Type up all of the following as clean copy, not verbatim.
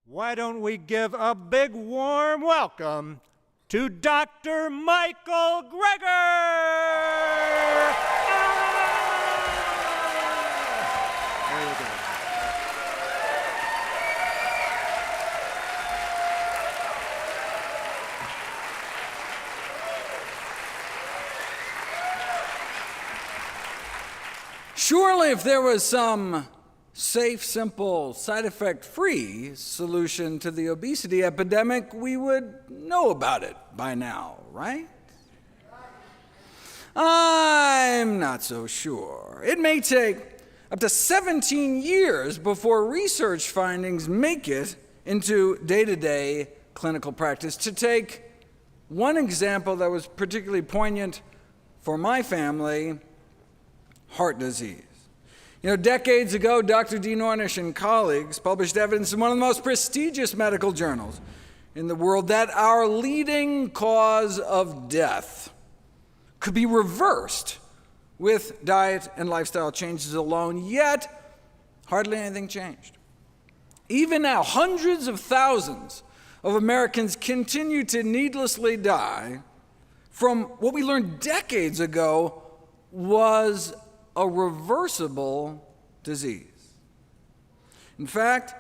Why don't we give a big warm welcome to Dr. Michael Greger! There you go. Surely if there was some safe, simple, side effect-free solution to the obesity epidemic, we would know about it by now, right? I'm not so sure. It may take up to 17 years before research findings make it into day-to-day clinical practice. To take one example that was particularly poignant for my family, heart disease. Decades ago, Dr. Dean Ornish and colleagues published evidence in one of the most prestigious medical journals in the world that our leading cause of death could be reversed with diet and lifestyle changes alone, yet hardly anything changed. Even now, hundreds of thousands of Americans continue to needlessly die from what we learned decades ago was a reversible disease. In fact,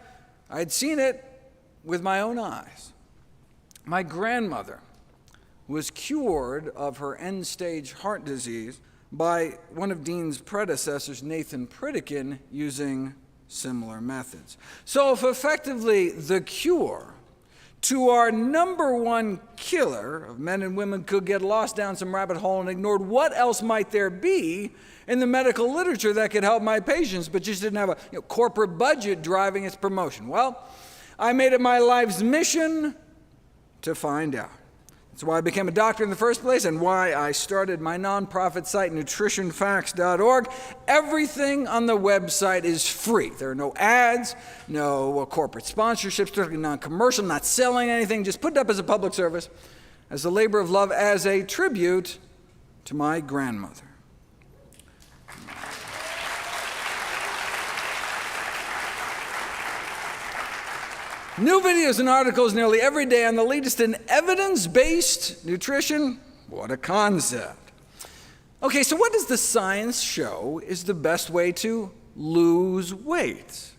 I'd seen it with my own eyes. My grandmother was cured of her end-stage heart disease by one of Dean's predecessors, Nathan Pritikin, using similar methods. So if effectively the cure to our number one killer of men and women could get lost down some rabbit hole and ignored, what else might there be in the medical literature that could help my patients, but just didn't have a corporate budget driving its promotion? Well, I made it my life's mission to find out. That's why I became a doctor in the first place and why I started my nonprofit site, nutritionfacts.org. Everything on the website is free. There are no ads, no corporate sponsorships, strictly non-commercial, not selling anything, just put it up as a public service, as a labor of love, as a tribute to my grandmother. New videos and articles nearly every day on the latest in evidence-based nutrition. What a concept. Okay, so what does the science show is the best way to lose weight?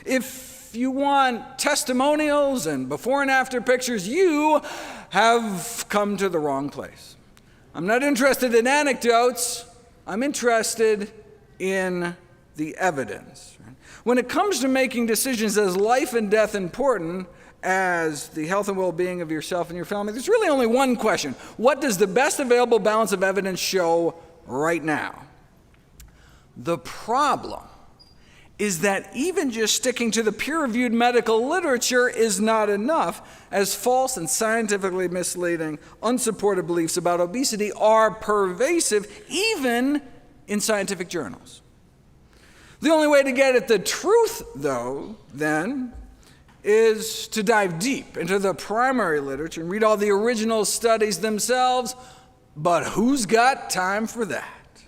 If you want testimonials and before and after pictures, you have come to the wrong place. I'm not interested in anecdotes. I'm interested in the evidence. When it comes to making decisions as life and death important as the health and well-being of yourself and your family, there's really only one question. What does the best available balance of evidence show right now? The problem is that even just sticking to the peer-reviewed medical literature is not enough, as false and scientifically misleading, unsupported beliefs about obesity are pervasive, even in scientific journals. The only way to get at the truth, though, then, is to dive deep into the primary literature and read all the original studies themselves, but who's got time for that?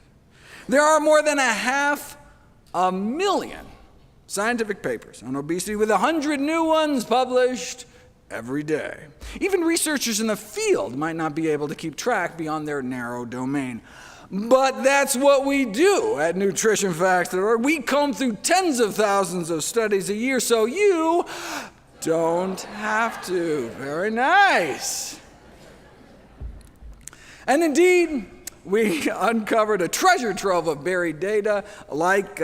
There are more than 500,000 scientific papers on obesity, with 100 new ones published every day. Even researchers in the field might not be able to keep track beyond their narrow domain. But that's what we do at nutritionfacts.org. We comb through tens of thousands of studies a year, so you don't have to. Very nice. And indeed, we uncovered a treasure trove of buried data. Like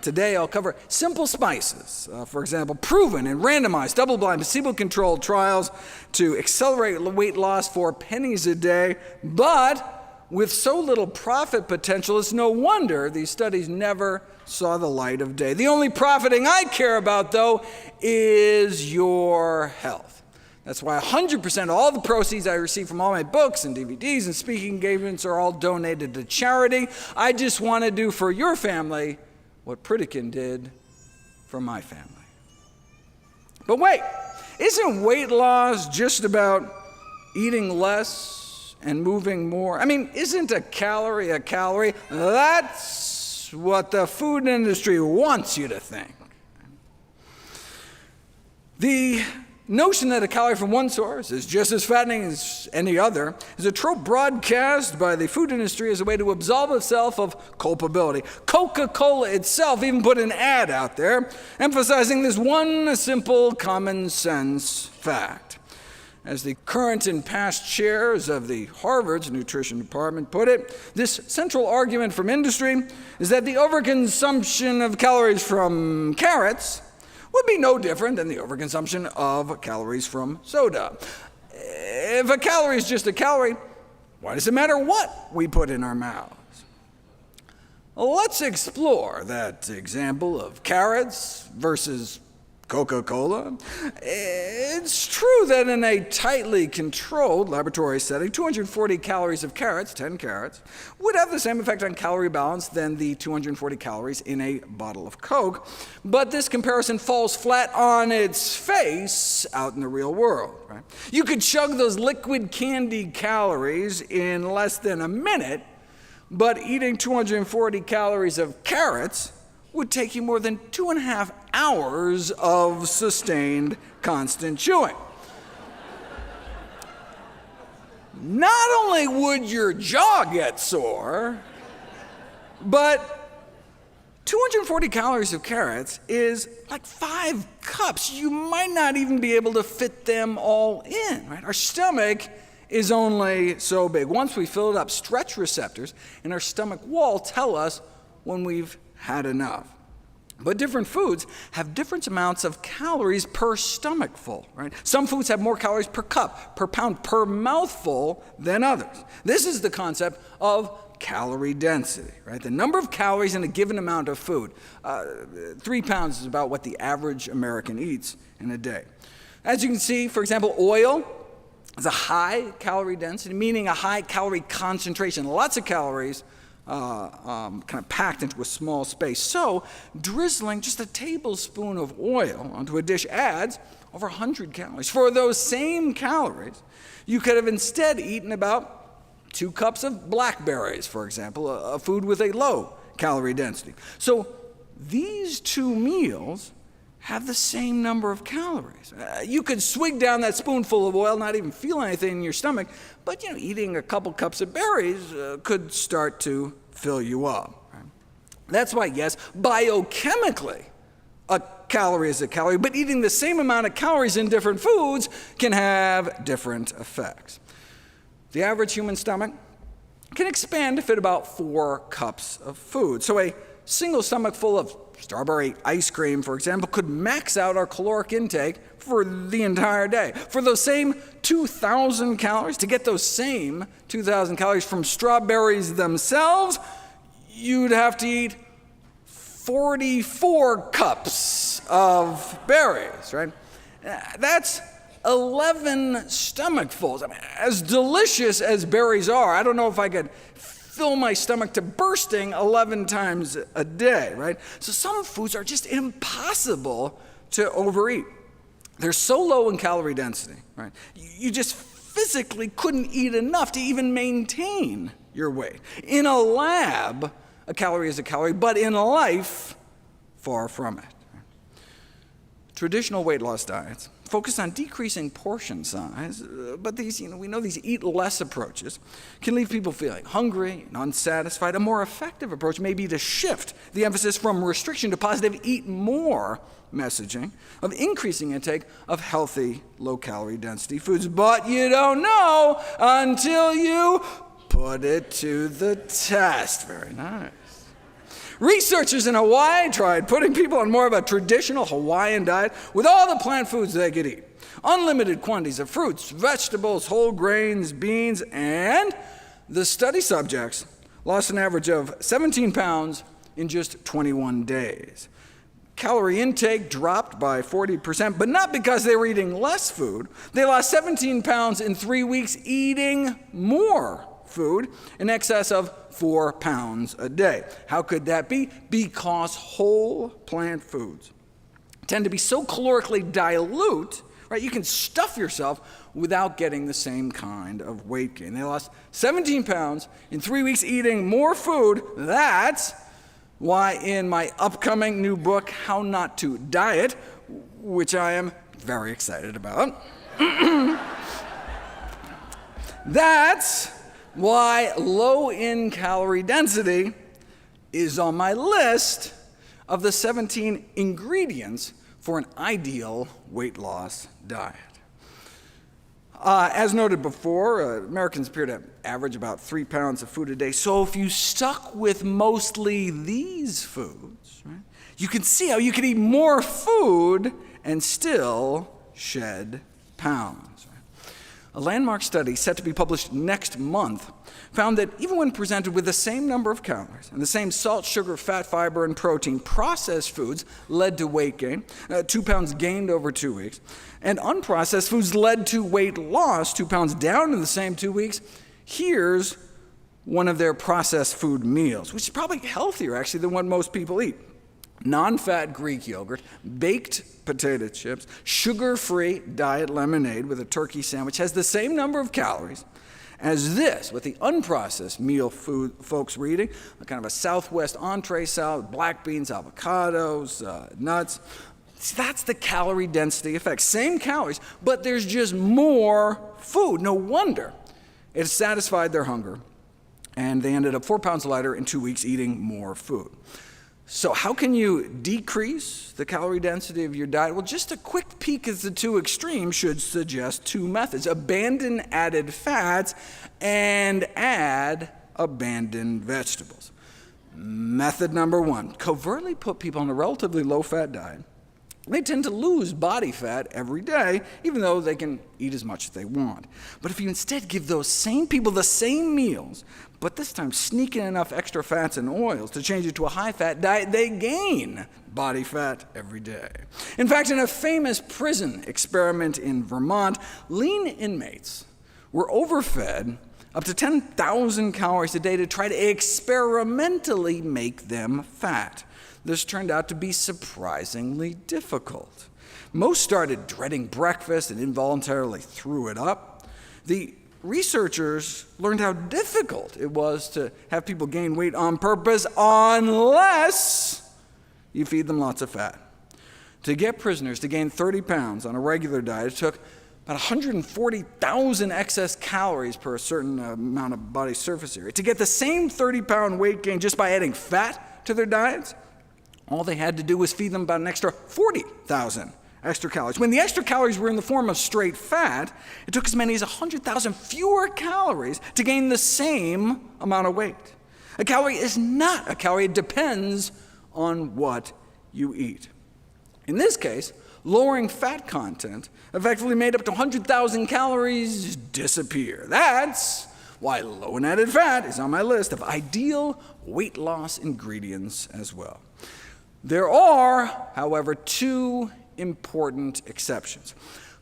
today, I'll cover simple spices, for example, proven in randomized, double-blind, placebo-controlled trials to accelerate weight loss for pennies a day, but with so little profit potential, it's no wonder these studies never saw the light of day. The only profiting I care about, though, is your health. That's why 100% of all the proceeds I receive from all my books and DVDs and speaking engagements are all donated to charity. I just want to do for your family what Pritikin did for my family. But wait, isn't weight loss just about eating less and moving more? I mean, isn't a calorie a calorie? That's what the food industry wants you to think. The notion that a calorie from one source is just as fattening as any other is a trope broadcast by the food industry as a way to absolve itself of culpability. Coca-Cola itself even put an ad out there emphasizing this one simple common sense fact. As the current and past chairs of the Harvard's nutrition department put it, this central argument from industry is that the overconsumption of calories from carrots would be no different than the overconsumption of calories from soda. If a calorie is just a calorie, why does it matter what we put in our mouths? Let's explore that example of carrots versus Coca-Cola. It's true that in a tightly controlled laboratory setting, 240 calories of carrots, 10 carrots, would have the same effect on calorie balance than the 240 calories in a bottle of Coke. But this comparison falls flat on its face out in the real world. Right? You could chug those liquid candy calories in less than a minute, but eating 240 calories of carrots would take you more than 2.5 hours of sustained, constant chewing. Not only would your jaw get sore, but 240 calories of carrots is like 5 cups. You might not even be able to fit them all in, right? Our stomach is only so big. Once we fill it up, stretch receptors in our stomach wall tell us when we've had enough. But different foods have different amounts of calories per stomachful, right? Some foods have more calories per cup, per pound, per mouthful than others. This is the concept of calorie density, right? The number of calories in a given amount of food. 3 pounds is about what the average American eats in a day. As you can see, for example, oil is a high calorie density, meaning a high calorie concentration, lots of calories kind of packed into a small space. So drizzling just a tablespoon of oil onto a dish adds over 100 calories. For those same calories, you could have instead eaten about 2 cups of blackberries, for example, a food with a low calorie density. So these 2 meals have the same number of calories. You could swig down that spoonful of oil, not even feel anything in your stomach, but eating a couple cups of berries could start to fill you up. Right? That's why, yes, biochemically, a calorie is a calorie, but eating the same amount of calories in different foods can have different effects. The average human stomach can expand to fit about 4 cups of food. So a single stomach full of strawberry ice cream, for example, could max out our caloric intake for the entire day. For those same 2,000 calories, to get those same 2,000 calories from strawberries themselves, you'd have to eat 44 cups of berries, right? That's 11 stomachfuls. I mean, as delicious as berries are, I don't know if I could fill my stomach to bursting 11 times a day, right? So some foods are just impossible to overeat. They're so low in calorie density, right? You just physically couldn't eat enough to even maintain your weight. In a lab, a calorie is a calorie, but in life, far from it. Traditional weight loss diets focus on decreasing portion size, but these, we know these eat less approaches can leave people feeling hungry and unsatisfied. A more effective approach may be to shift the emphasis from restriction to positive eat more messaging of increasing intake of healthy, low-calorie density foods. But you don't know until you put it to the test. Very nice. Researchers in Hawaii tried putting people on more of a traditional Hawaiian diet with all the plant foods they could eat. Unlimited quantities of fruits, vegetables, whole grains, beans, and the study subjects lost an average of 17 pounds in just 21 days. Calorie intake dropped by 40%, but not because they were eating less food. They lost 17 pounds in 3 weeks eating more food, in excess of 4 pounds a day. How could that be? Because whole plant foods tend to be so calorically dilute, right? You can stuff yourself without getting the same kind of weight gain. They lost 17 pounds in 3 weeks eating more food. That's why in my upcoming new book, How Not to Diet, which I am very excited about. That's why low in calorie density is on my list of the 17 ingredients for an ideal weight loss diet. As noted before, Americans appear to average about 3 pounds of food a day. So if you stuck with mostly these foods, right, you can see how you can eat more food and still shed pounds. Right? A landmark study set to be published next month found that even when presented with the same number of calories and the same salt, sugar, fat, fiber, and protein, processed foods led to weight gain, 2 pounds gained over 2 weeks, and unprocessed foods led to weight loss, 2 pounds down in the same 2 weeks. Here's one of their processed food meals, which is probably healthier, actually, than what most people eat. Non-fat Greek yogurt, baked potato chips, sugar-free diet lemonade with a turkey sandwich has the same number of calories as this, with the unprocessed meal food folks were eating, a kind of a Southwest entree salad, black beans, avocados, nuts. See, that's the calorie density effect. Same calories, but there's just more food. No wonder it satisfied their hunger, and they ended up 4 pounds lighter in 2 weeks eating more food. So how can you decrease the calorie density of your diet? Well, just a quick peek at the two extremes should suggest two methods. Abandon added fats and add abandoned vegetables. Method number one, covertly put people on a relatively low-fat diet. They tend to lose body fat every day, even though they can eat as much as they want. But if you instead give those same people the same meals, but this time sneak in enough extra fats and oils to change it to a high-fat diet, they gain body fat every day. In fact, in a famous prison experiment in Vermont, lean inmates were overfed up to 10,000 calories a day to try to experimentally make them fat. This turned out to be surprisingly difficult. Most started dreading breakfast and involuntarily threw it up. The researchers learned how difficult it was to have people gain weight on purpose unless you feed them lots of fat. To get prisoners to gain 30 pounds on a regular diet, it took about 140,000 excess calories per a certain amount of body surface area. To get the same 30-pound weight gain just by adding fat to their diets, all they had to do was feed them about an extra 40,000 extra calories. When the extra calories were in the form of straight fat, it took as many as 100,000 fewer calories to gain the same amount of weight. A calorie is not a calorie. It depends on what you eat. In this case, lowering fat content effectively made up to 100,000 calories disappear. That's why low in added fat is on my list of ideal weight loss ingredients as well. There are, however, two important exceptions.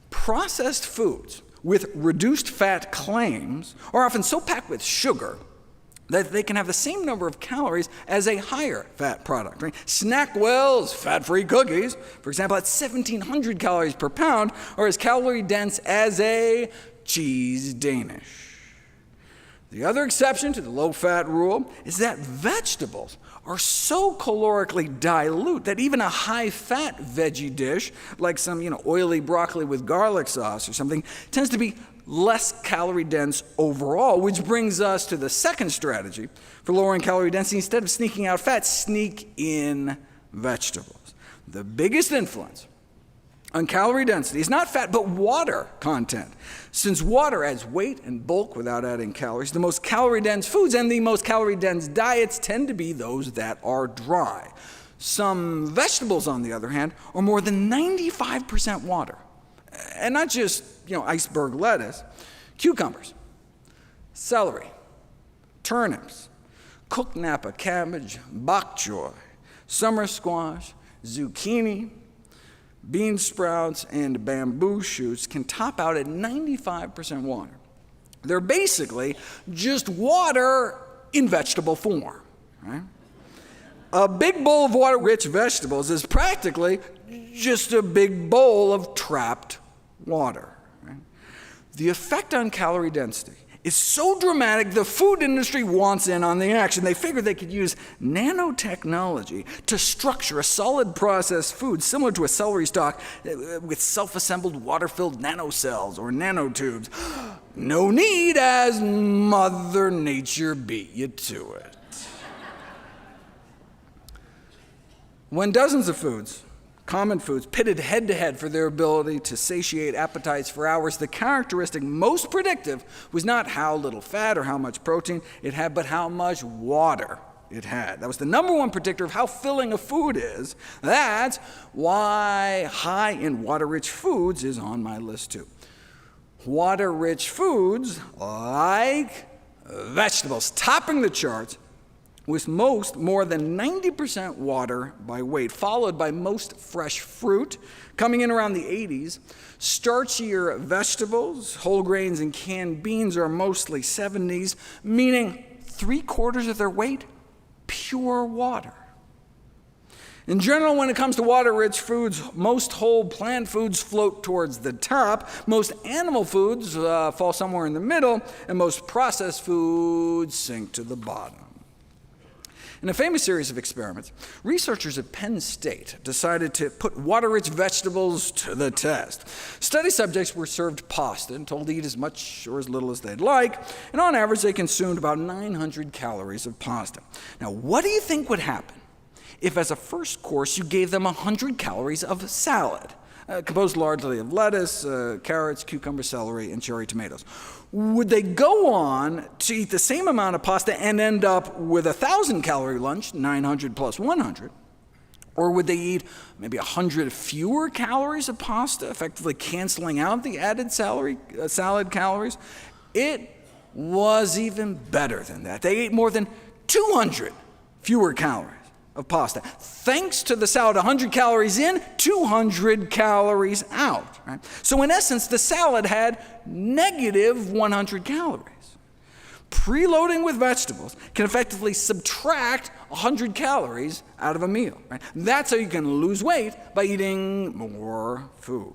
Processed foods with reduced fat claims are often so packed with sugar that they can have the same number of calories as a higher fat product. Right? Snackwell's fat-free cookies, for example, at 1,700 calories per pound, are as calorie dense as a cheese Danish. The other exception to the low-fat rule is that vegetables are so calorically dilute that even a high-fat veggie dish, like some oily broccoli with garlic sauce or something, tends to be less calorie dense overall, which brings us to the second strategy for lowering calorie density. Instead of sneaking out fat, sneak in vegetables. The biggest influence on calorie density is not fat, but water content. Since water adds weight and bulk without adding calories, the most calorie-dense foods and the most calorie-dense diets tend to be those that are dry. Some vegetables, on the other hand, are more than 95% water. And not just, iceberg lettuce. Cucumbers, celery, turnips, cooked Napa cabbage, bok choy, summer squash, zucchini, bean sprouts, and bamboo shoots can top out at 95% water. They're basically just water in vegetable form, right? A big bowl of water-rich vegetables is practically just a big bowl of trapped water. Right? The effect on calorie density is so dramatic, the food industry wants in on the action. They figured they could use nanotechnology to structure a solid processed food similar to a celery stalk with self-assembled water-filled nanocells or nanotubes. No need, as Mother Nature beat you to it. When dozens of foods, common foods, pitted head-to-head for their ability to satiate appetites for hours, the characteristic most predictive was not how little fat or how much protein it had, but how much water it had. That was the number one predictor of how filling a food is. That's why high in water-rich foods is on my list too. Water-rich foods like vegetables, topping the charts, with most more than 90% water by weight, followed by most fresh fruit, coming in around the 80s. Starchier vegetables, whole grains, and canned beans are mostly 70s, meaning 3/4 of their weight, pure water. In general, when it comes to water-rich foods, most whole plant foods float towards the top, most animal foods fall somewhere in the middle, and most processed foods sink to the bottom. In a famous series of experiments, researchers at Penn State decided to put water-rich vegetables to the test. Study subjects were served pasta and told to eat as much or as little as they'd like, and on average they consumed about 900 calories of pasta. Now, what do you think would happen if as a first course you gave them 100 calories of salad, composed largely of lettuce, carrots, cucumber, celery, and cherry tomatoes? Would they go on to eat the same amount of pasta and end up with a 1,000-calorie lunch, 900 plus 100? Or would they eat maybe 100 fewer calories of pasta, effectively canceling out the added salad calories? It was even better than that. They ate more than 200 fewer calories of pasta. Thanks to the salad, 100 calories in, 200 calories out. Right? So in essence, the salad had negative 100 calories. Preloading with vegetables can effectively subtract 100 calories out of a meal. Right? That's how you can lose weight, by eating more food.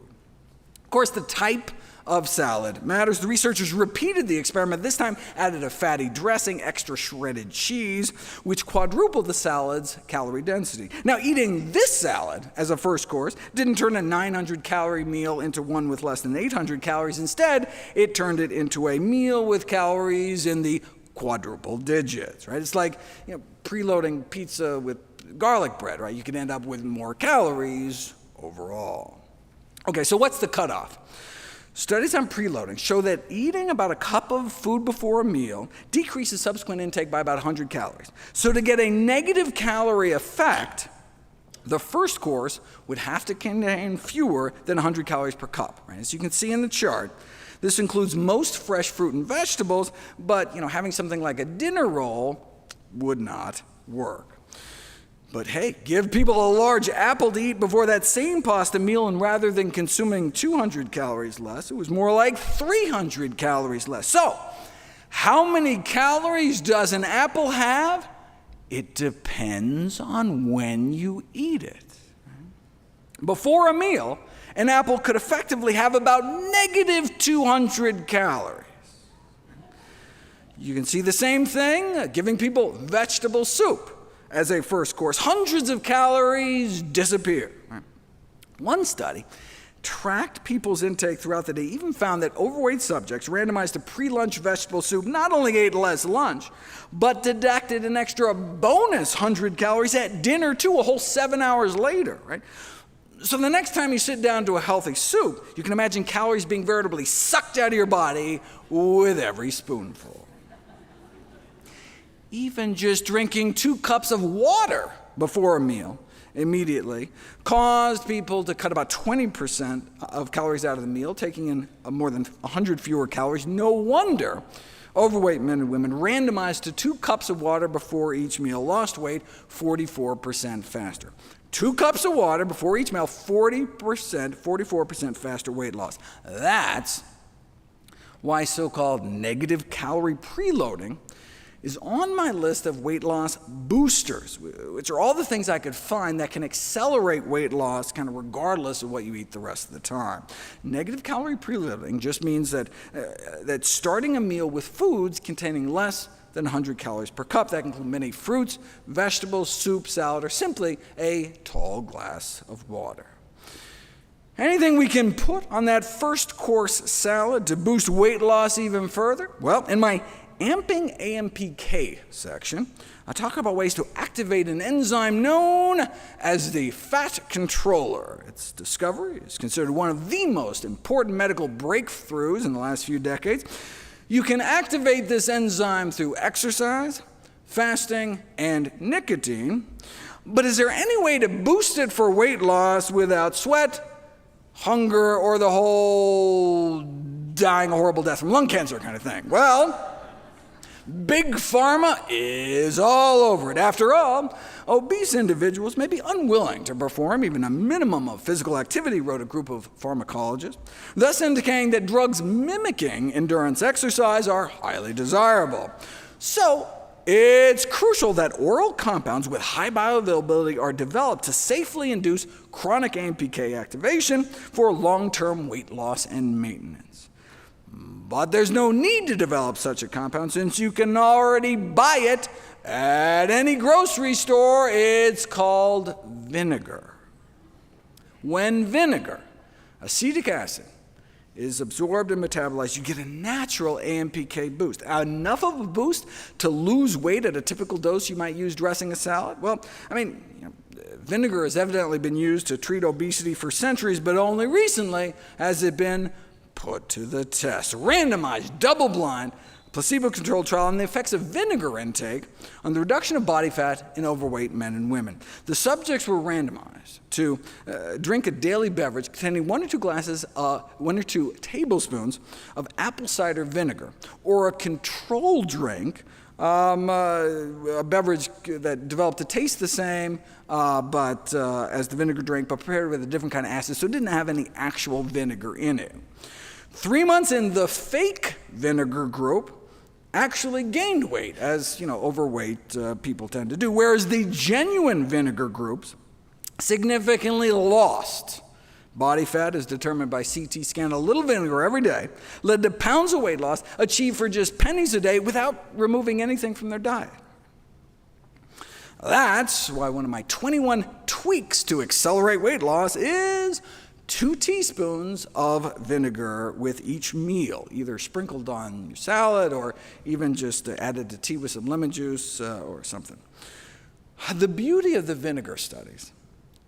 Of course, the type of salad matters. The researchers repeated the experiment, this time added a fatty dressing, extra shredded cheese, which quadrupled the salad's calorie density. Now, eating this salad as a first course didn't turn a 900-calorie meal into one with less than 800 calories. Instead, it turned it into a meal with calories in the quadruple digits. Right? It's like preloading pizza with garlic bread. Right? You can end up with more calories overall. Okay, so what's the cutoff? Studies on preloading show that eating about a cup of food before a meal decreases subsequent intake by about 100 calories. So to get a negative calorie effect, the first course would have to contain fewer than 100 calories per cup. Right? As you can see in the chart, this includes most fresh fruit and vegetables, but having something like a dinner roll would not work. But hey, give people a large apple to eat before that same pasta meal, and rather than consuming 200 calories less, it was more like 300 calories less. So, how many calories does an apple have? It depends on when you eat it. Before a meal, an apple could effectively have about negative 200 calories. You can see the same thing, giving people vegetable soup as a first course. Hundreds of calories disappear. One study tracked people's intake throughout the day, even found that overweight subjects randomized to pre-lunch vegetable soup not only ate less lunch, but deducted an extra bonus 100 calories at dinner too, a whole 7 hours later. Right? So the next time you sit down to a healthy soup, you can imagine calories being veritably sucked out of your body with every spoonful. Even just drinking 2 cups of water before a meal immediately caused people to cut about 20% of calories out of the meal, taking in more than 100 fewer calories. No wonder overweight men and women randomized to 2 cups of water before each meal lost weight 44% faster. 2 cups of water before each meal, 44% faster weight loss. That's why so-called negative calorie preloading is on my list of weight loss boosters, which are all the things I could find that can accelerate weight loss kind of regardless of what you eat the rest of the time. Negative calorie preloading just means that starting a meal with foods containing less than 100 calories per cup. That can include many fruits, vegetables, soup, salad, or simply a tall glass of water. Anything we can put on that first course salad to boost weight loss even further? Well, in my Amping AMPK section, I talk about ways to activate an enzyme known as the fat controller. Its discovery is considered one of the most important medical breakthroughs in the last few decades. You can activate this enzyme through exercise, fasting, and nicotine, but is there any way to boost it for weight loss without sweat, hunger, or the whole dying a horrible death from lung cancer kind of thing? Well, Big Pharma is all over it. After all, obese individuals may be unwilling to perform even a minimum of physical activity, wrote a group of pharmacologists, thus indicating that drugs mimicking endurance exercise are highly desirable. So, it's crucial that oral compounds with high bioavailability are developed to safely induce chronic AMPK activation for long-term weight loss and maintenance. But there's no need to develop such a compound since you can already buy it at any grocery store. It's called vinegar. When vinegar, acetic acid, is absorbed and metabolized, you get a natural AMPK boost. Enough of a boost to lose weight at a typical dose you might use dressing a salad? Well, vinegar has evidently been used to treat obesity for centuries, but only recently has it been put to the test. Randomized, double-blind, placebo-controlled trial on the effects of vinegar intake on the reduction of body fat in overweight men and women. The subjects were randomized to drink a daily beverage containing 1 or 2 tablespoons of apple cider vinegar, or a control drink, a beverage that developed to taste the same but as the vinegar drink, but prepared with a different kind of acid, so it didn't have any actual vinegar in it. 3 months in, the fake vinegar group actually gained weight, as overweight people tend to do, whereas the genuine vinegar groups significantly lost body fat, as determined by CT scan. A little vinegar every day led to pounds of weight loss achieved for just pennies a day without removing anything from their diet. That's why one of my 21 tweaks to accelerate weight loss is 2 teaspoons of vinegar with each meal, either sprinkled on your salad or even just added to tea with some lemon juice or something. The beauty of the vinegar studies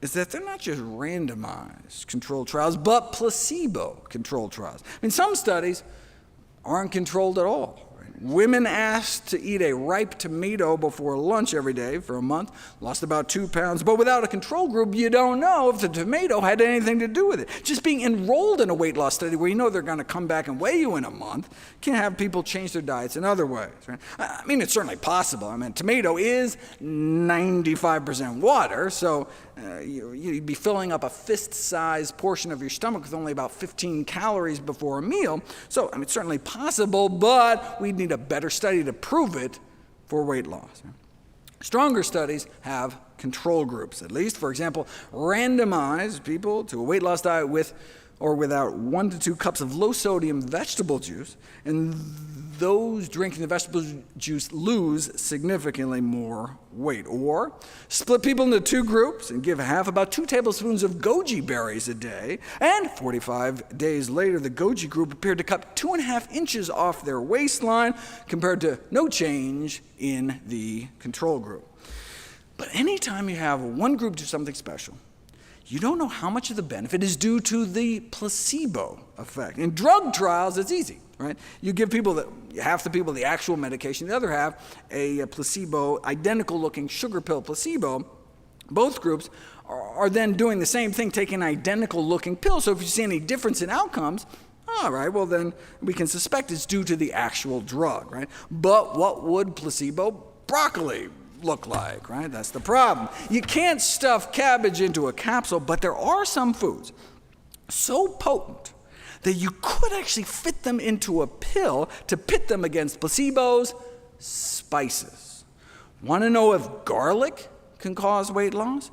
is that they're not just randomized controlled trials, but placebo-controlled trials. Some studies aren't controlled at all. Women asked to eat a ripe tomato before lunch every day for a month, lost about 2 pounds, but without a control group, you don't know if the tomato had anything to do with it. Just being enrolled in a weight loss study where you know they're going to come back and weigh you in a month can have people change their diets in other ways. Right? It's certainly possible. Tomato is 95% water, so you'd be filling up a fist-sized portion of your stomach with only about 15 calories before a meal. So, it's certainly possible, but we'd need a better study to prove it for weight loss. Stronger studies have control groups, at least. For example, randomize people to a weight loss diet with or without 1 to 2 cups of low-sodium vegetable juice, and those drinking the vegetable juice lose significantly more weight. Or split people into 2 groups and give half about 2 tablespoons of goji berries a day, and 45 days later, the goji group appeared to cut 2.5 inches off their waistline compared to no change in the control group. But anytime you have one group do something special, you don't know how much of the benefit is due to the placebo effect. In drug trials, it's easy, right? You give half the people the actual medication, the other half a placebo, identical-looking sugar pill placebo. Both groups are then doing the same thing, taking an identical-looking pill. So if you see any difference in outcomes, all right, well then we can suspect it's due to the actual drug, right? But what would placebo broccoli look like, right? That's the problem. You can't stuff cabbage into a capsule, but there are some foods so potent that you could actually fit them into a pill to pit them against placebos spices. Want to know if garlic can cause weight loss?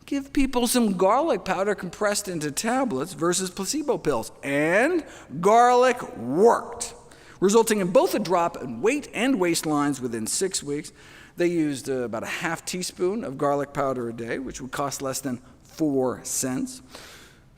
Give people some garlic powder compressed into tablets versus placebo pills. And garlic worked, resulting in both a drop in weight and waistlines within 6 weeks. They used about a half teaspoon of garlic powder a day, which would cost less than 4 cents.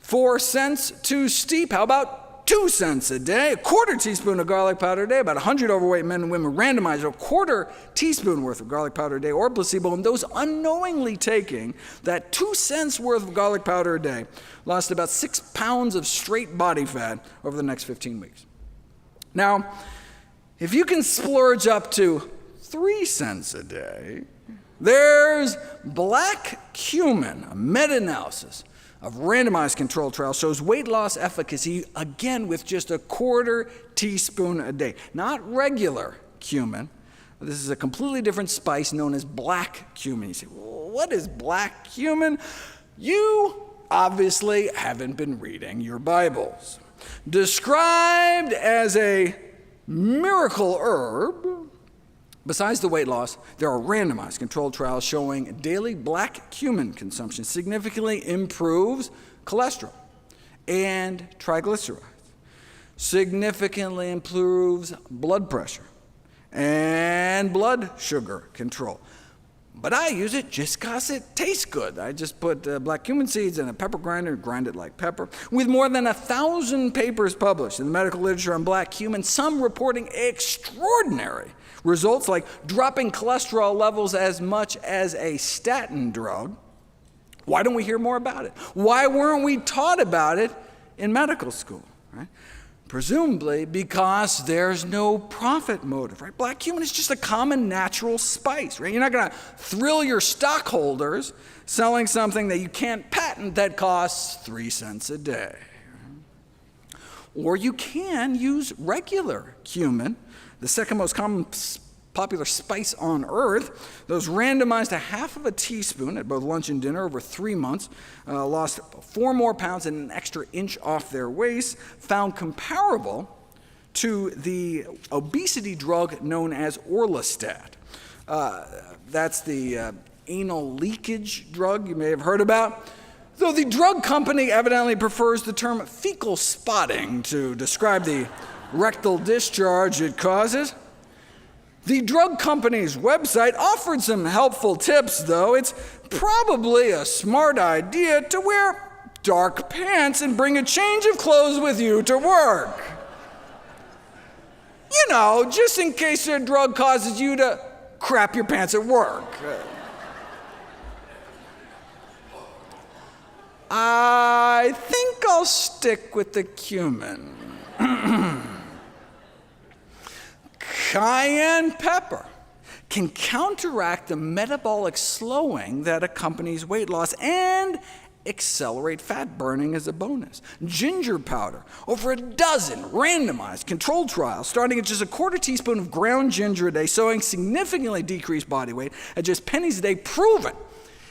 4 cents too steep? How about 2 cents a day? A quarter teaspoon of garlic powder a day. About 100 overweight men and women randomized a quarter teaspoon worth of garlic powder a day or placebo, and those unknowingly taking that 2 cents worth of garlic powder a day lost about 6 pounds of straight body fat over the next 15 weeks. Now, if you can splurge up to 3 cents a day, there's black cumin. A meta-analysis of randomized controlled trials shows weight loss efficacy, again, with just a quarter teaspoon a day. Not regular cumin. This is a completely different spice known as black cumin. You say, well, what is black cumin? You obviously haven't been reading your Bibles. Described as a miracle herb, besides the weight loss, there are randomized controlled trials showing daily black cumin consumption significantly improves cholesterol and triglycerides, significantly improves blood pressure and blood sugar control. But I use it just because it tastes good. I just put black cumin seeds in a pepper grinder and grind it like pepper. With more than 1,000 papers published in the medical literature on black cumin, some reporting extraordinary results like dropping cholesterol levels as much as a statin drug. Why don't we hear more about it? Why weren't we taught about it in medical school? Right? Presumably because there's no profit motive, right? Black cumin is just a common natural spice, right? You're not going to thrill your stockholders selling something that you can't patent that costs 3 cents a day. Or you can use regular cumin, the second most common popular spice on earth. Those randomized a half of a teaspoon at both lunch and dinner over 3 months, lost 4 more pounds and an extra inch off their waist, found comparable to the obesity drug known as Orlistat. That's the anal leakage drug you may have heard about. Though the drug company evidently prefers the term fecal spotting to describe the rectal discharge it causes. The drug company's website offered some helpful tips, though. It's probably a smart idea to wear dark pants and bring a change of clothes with you to work. You know, just in case their drug causes you to crap your pants at work. I think I'll stick with the cumin. Cayenne pepper can counteract the metabolic slowing that accompanies weight loss and accelerate fat burning as a bonus. Ginger powder, over a dozen randomized controlled trials starting at just a quarter teaspoon of ground ginger a day, showing significantly decreased body weight at just pennies a day, proven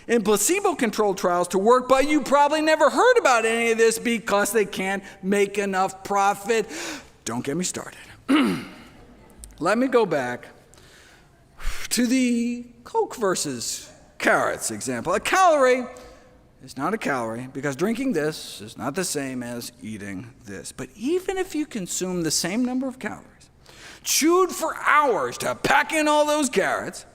in placebo-controlled trials to work, but you probably never heard about any of this because they can't make enough profit. Don't get me started. Let me go back to the Coke versus carrots example. A calorie is not a calorie because drinking this is not the same as eating this. But even if you consume the same number of calories, chewed for hours to pack in all those carrots,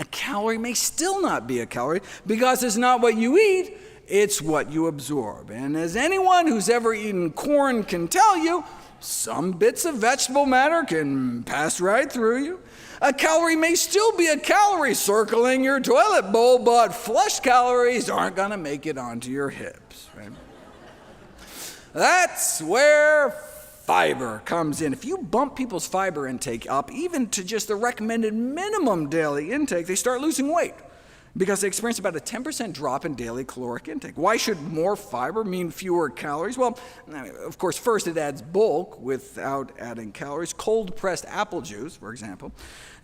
a calorie may still not be a calorie because it's not what you eat, it's what you absorb. And as anyone who's ever eaten corn can tell you, some bits of vegetable matter can pass right through you. A calorie may still be a calorie circling your toilet bowl, but flush calories aren't going to make it onto your hips. Right? That's where fiber comes in. If you bump people's fiber intake up, even to just the recommended minimum daily intake, they start losing weight because they experience about a 10% drop in daily caloric intake. Why should more fiber mean fewer calories? Well, of course, first it adds bulk without adding calories. Cold-pressed apple juice, for example,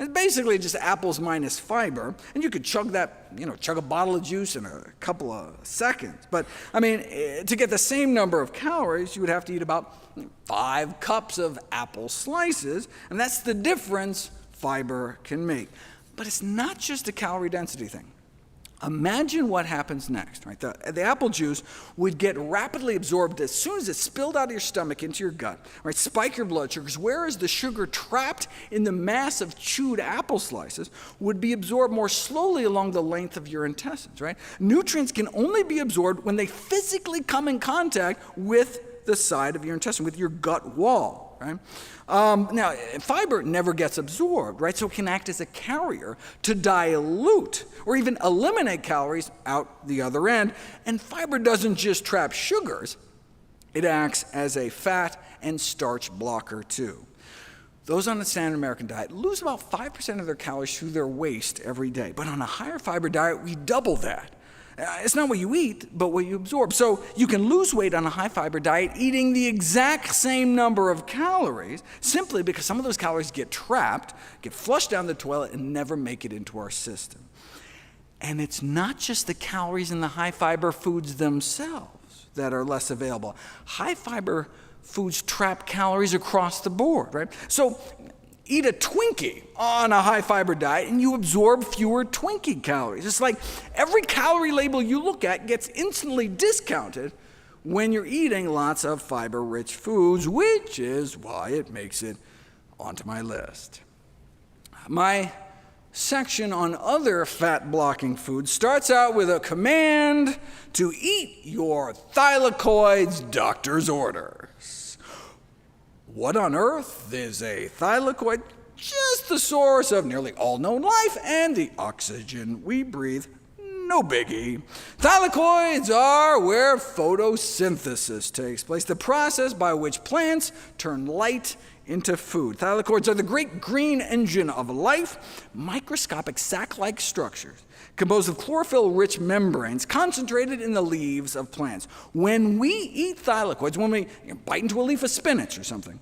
is basically just apples minus fiber, and you could chug that, chug a bottle of juice in a couple of seconds. But, to get the same number of calories, you would have to eat about 5 cups of apple slices, and that's the difference fiber can make. But it's not just a calorie density thing. Imagine what happens next, right? The apple juice would get rapidly absorbed as soon as it's spilled out of your stomach into your gut, right? Spike your blood sugars, whereas the sugar trapped in the mass of chewed apple slices would be absorbed more slowly along the length of your intestines, right? Nutrients can only be absorbed when they physically come in contact with the side of your intestine, with your gut wall, right? Now, fiber never gets absorbed, right? So it can act as a carrier to dilute or even eliminate calories out the other end. And fiber doesn't just trap sugars, it acts as a fat and starch blocker too. Those on the standard American diet lose about 5% of their calories through their waste every day. But on a higher fiber diet, we double that. It's not what you eat, but what you absorb. So you can lose weight on a high-fiber diet eating the exact same number of calories simply because some of those calories get trapped, get flushed down the toilet, and never make it into our system. And it's not just the calories in the high-fiber foods themselves that are less available. High-fiber foods trap calories across the board, right? So eat a Twinkie on a high-fiber diet and you absorb fewer Twinkie calories. It's like every calorie label you look at gets instantly discounted when you're eating lots of fiber-rich foods, which is why it makes it onto my list. My section on other fat-blocking foods starts out with a command to eat your thylakoids, doctor's orders. What on earth is a thylakoid? Just the source of nearly all known life and the oxygen we breathe. No biggie. Thylakoids are where photosynthesis takes place, the process by which plants turn light into food. Thylakoids are the great green engine of life, microscopic sac-like structures composed of chlorophyll-rich membranes concentrated in the leaves of plants. When we eat thylakoids, when we bite into a leaf of spinach or something,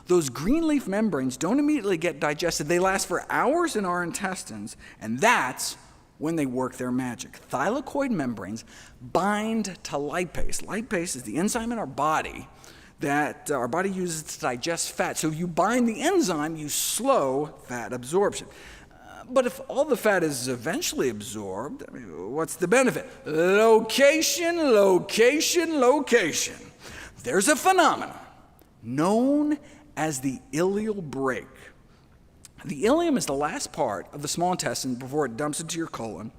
those green leaf membranes don't immediately get digested. They last for hours in our intestines, and that's when they work their magic. Thylakoid membranes bind to lipase. Lipase is the enzyme in our body that our body uses to digest fat. So if you bind the enzyme, you slow fat absorption. But if all the fat is eventually absorbed, what's the benefit? Location, location, location. There's a phenomenon known as the ileal brake. The ileum is the last part of the small intestine before it dumps into your colon.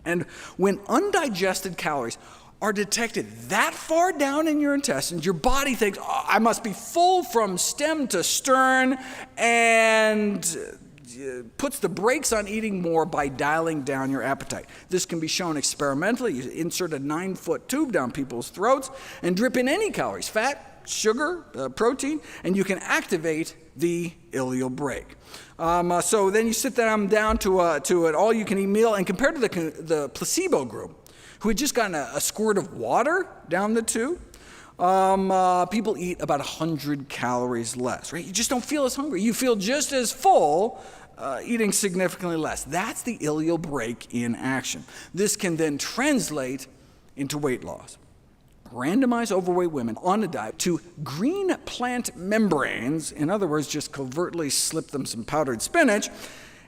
And when undigested calories are detected that far down in your intestines, your body thinks, oh, I must be full from stem to stern, and puts the brakes on eating more by dialing down your appetite. This can be shown experimentally. You insert a 9-foot tube down people's throats and drip in any calories, fat, sugar, protein, and you can activate the ileal brake. So then you sit them down to an all-you-can-eat meal, and compared to the placebo group, who had just gotten a squirt of water down the tube, people eat about 100 calories less, right? You just don't feel as hungry. You feel just as full, eating significantly less. That's the ileal brake in action. This can then translate into weight loss. Randomize overweight women on a diet to green plant membranes, in other words, just covertly slip them some powdered spinach,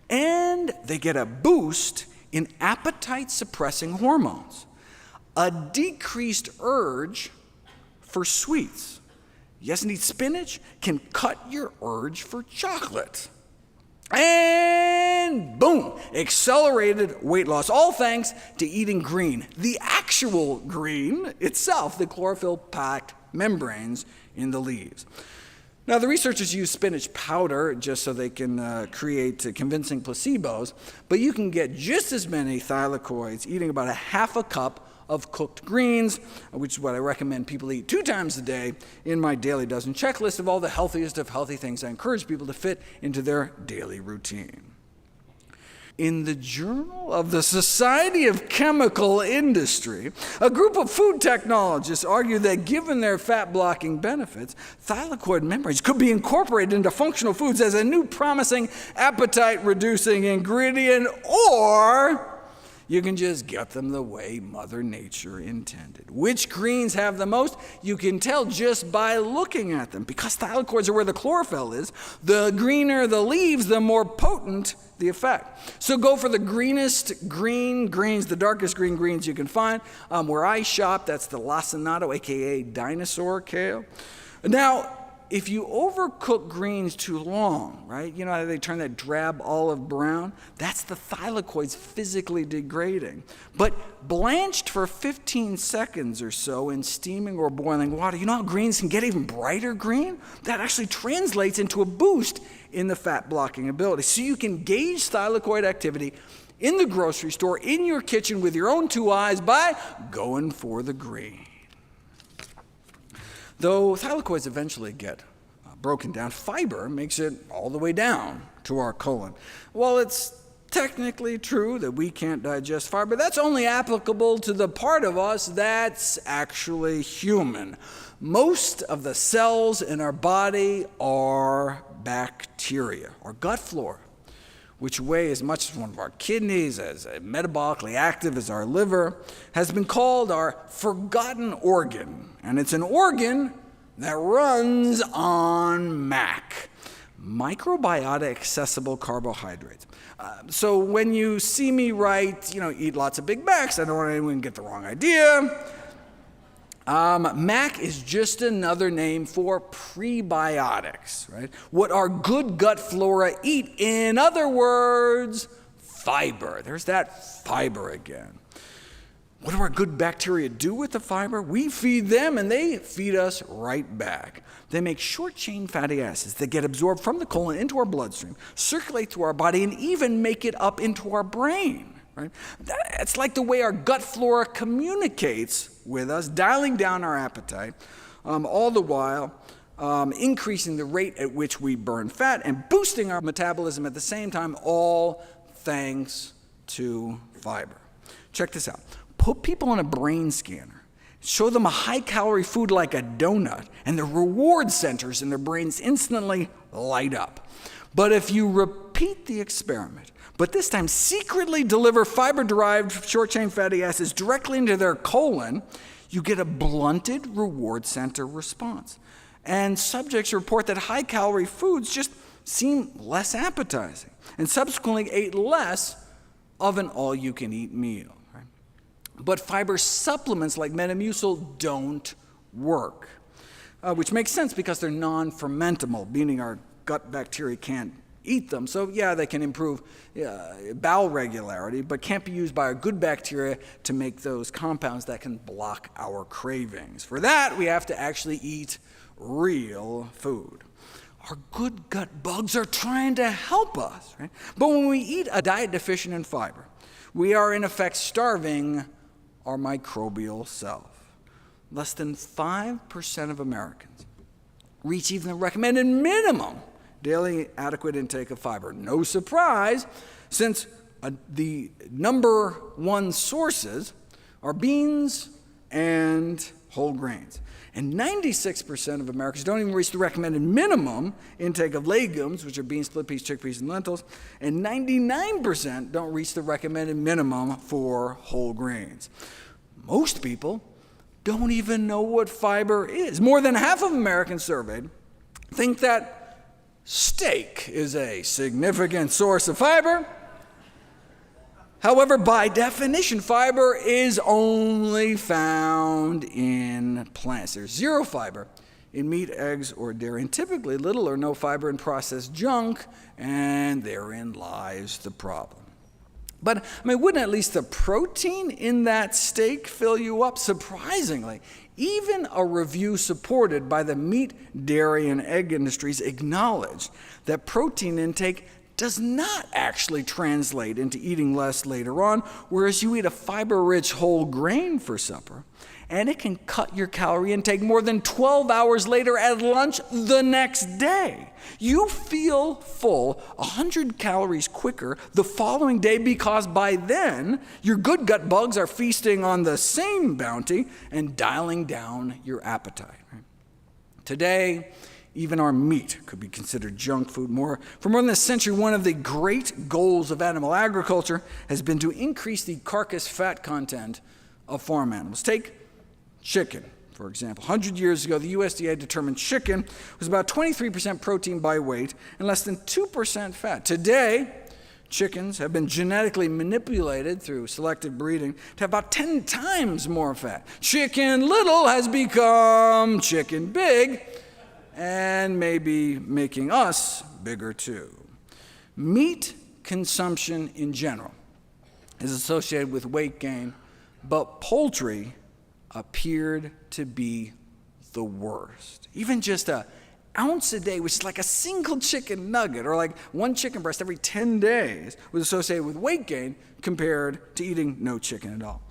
and they get a boost in appetite-suppressing hormones, a decreased urge for sweets. Yes, indeed, spinach can cut your urge for chocolate. And boom, accelerated weight loss, all thanks to eating green. The actual green itself, the chlorophyll-packed membranes in the leaves. Now, the researchers use spinach powder just so they can create convincing placebos, but you can get just as many thylakoids eating about a half a cup of cooked greens, which is what I recommend people eat 2 times a day in my daily dozen checklist of all the healthiest of healthy things I encourage people to fit into their daily routine. In the Journal of the Society of Chemical Industry, a group of food technologists argue that given their fat-blocking benefits, thylakoid membranes could be incorporated into functional foods as a new promising appetite-reducing ingredient, or You can just get them the way Mother Nature intended. Which greens have the most? You can tell just by looking at them. Because thylakoids are where the chlorophyll is, the greener the leaves, the more potent the effect. So go for the greenest green greens, the darkest green greens you can find. Where I shop, that's the lacinato, aka dinosaur kale. Now, if you overcook greens too long, right? You know how they turn that drab olive brown? That's the thylakoids physically degrading. But blanched for 15 seconds or so in steaming or boiling water, you know how greens can get even brighter green? That actually translates into a boost in the fat blocking ability. So you can gauge thylakoid activity in the grocery store, in your kitchen with your own two eyes by going for the green. Though thylakoids eventually get broken down, fiber makes it all the way down to our colon. While it's technically true that we can't digest fiber, that's only applicable to the part of us that's actually human. Most of the cells in our body are bacteria, or gut flora, which weigh as much as one of our kidneys, as metabolically active as our liver, has been called our forgotten organ. And it's an organ that runs on MAC, microbiota accessible carbohydrates. So when you see me write, eat lots of Big Macs, I don't want anyone to get the wrong idea. MAC is just another name for prebiotics, right? What our good gut flora eat. In other words, fiber. There's that fiber again. What do our good bacteria do with the fiber? We feed them and they feed us right back. They make short-chain fatty acids that get absorbed from the colon into our bloodstream, circulate through our body, and even make it up into our brain. Right? It's like the way our gut flora communicates with us, dialing down our appetite, all the while increasing the rate at which we burn fat and boosting our metabolism at the same time, all thanks to fiber. Check this out. Put people on a brain scanner, show them a high-calorie food like a donut, and the reward centers in their brains instantly light up. But if you repeat the experiment, but this time secretly deliver fiber-derived short-chain fatty acids directly into their colon, you get a blunted reward center response. And subjects report that high-calorie foods just seem less appetizing, and subsequently ate less of an all-you-can-eat meal. Right? But fiber supplements like Metamucil don't work, which makes sense because they're non-fermentable, meaning our gut bacteria can't eat them. So yeah, they can improve bowel regularity, but can't be used by our good bacteria to make those compounds that can block our cravings. For that, we have to actually eat real food. Our good gut bugs are trying to help us, right? But when we eat a diet deficient in fiber, we are in effect starving our microbial self. Less than 5% of Americans reach even the recommended minimum daily adequate intake of fiber. No surprise, since the number one sources are beans and whole grains. And 96% of Americans don't even reach the recommended minimum intake of legumes, which are beans, split peas, chickpeas, and lentils. And 99% don't reach the recommended minimum for whole grains. Most people don't even know what fiber is. More than half of Americans surveyed think that steak is a significant source of fiber. However, by definition, fiber is only found in plants. There's zero fiber in meat, eggs, or dairy, and typically little or no fiber in processed junk, and therein lies the problem. But, wouldn't at least the protein in that steak fill you up? Surprisingly, even a review supported by the meat, dairy, and egg industries acknowledged that protein intake does not actually translate into eating less later on, whereas you eat a fiber-rich whole grain for supper, and it can cut your calorie intake more than 12 hours later at lunch the next day. You feel full 100 calories quicker the following day because by then, your good gut bugs are feasting on the same bounty and dialing down your appetite. Right? Today, even our meat could be considered junk food. For more than a century, one of the great goals of animal agriculture has been to increase the carcass fat content of farm animals. Take chicken, for example. 100 years ago, the USDA determined chicken was about 23% protein by weight and less than 2% fat. Today, chickens have been genetically manipulated through selective breeding to have about 10 times more fat. Chicken Little has become Chicken Big, and maybe making us bigger too. Meat consumption in general is associated with weight gain, but poultry appeared to be the worst. Even just an ounce a day, which is like a single chicken nugget, or like one chicken breast every 10 days, was associated with weight gain compared to eating no chicken at all.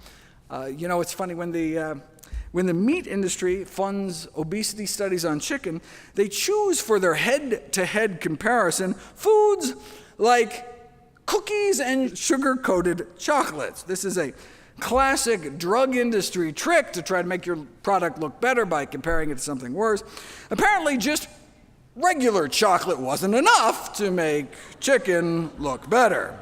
It's funny, when the meat industry funds obesity studies on chicken, they choose for their head-to-head comparison foods like cookies and sugar-coated chocolates. This is a classic drug industry trick to try to make your product look better by comparing it to something worse. Apparently, just regular chocolate wasn't enough to make chicken look better.